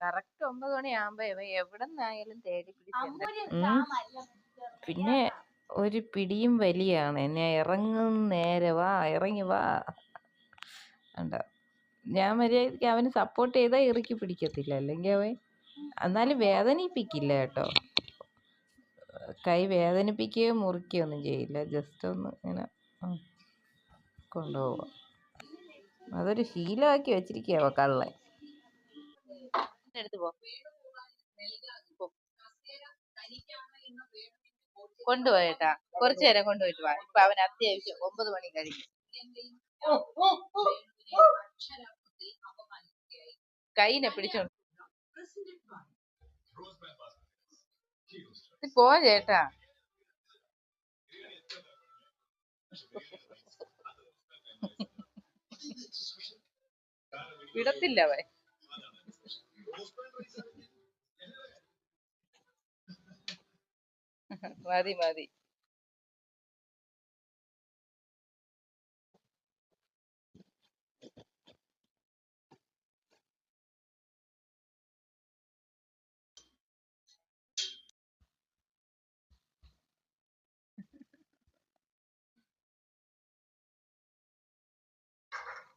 Correct 9 മണിയാകുമ്പോ ഇവ എവിടെ നിന്നായാലും തേടി പിടിച്ചുണ്ട്. പിന്നെ ഒരു പിടിയും വലിയാണ് എന്നെ ഇറങ്ങും നേരെ വാ ഇറങ്ങി വാ ഉണ്ടോ. ഞാൻ മര്യാദയ്ക്ക് അവന് സപ്പോർട്ട് ചെയ്താൽ ഇറുക്കി പിടിക്കത്തില്ല, അല്ലെങ്കിൽ അവൻ എന്നാലും വേദനിപ്പിക്കില്ല കേട്ടോ. കൈ വേദനിപ്പിക്കുകയോ മുറിക്കുകയോ ഒന്നും ചെയ്യില്ല, ജസ്റ്റ് ഒന്ന് ഇങ്ങനെ കൊണ്ടുപോവുക. അതൊരു ശീലമാക്കി വെച്ചിരിക്കുക കള്ളൻ. എടുത്ത് പോ, കൊണ്ടുപോയേട്ടാ, കുറച്ചു നേരം കൊണ്ടുപോയിട്ട് വാ. ഇപ്പൊ അവൻ അത്യാവശ്യം 9 മണി കഴിഞ്ഞു. കൈനെ പിടിച്ചോണ്ട് പോ ചേട്ടാ. വിടത്തില്ല അവൻ. മതി മതി.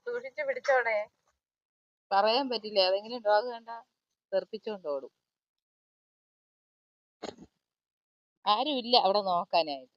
സൂക്ഷിച്ച് പിടിച്ചോടെ. പറയാൻ പറ്റില്ല, ഏതെങ്കിലും ഡോഗ് കണ്ട തെറിപ്പിച്ചോണ്ട് ഓടും. ആരും ഇല്ല അവിടെ നോക്കാനായിട്ട്.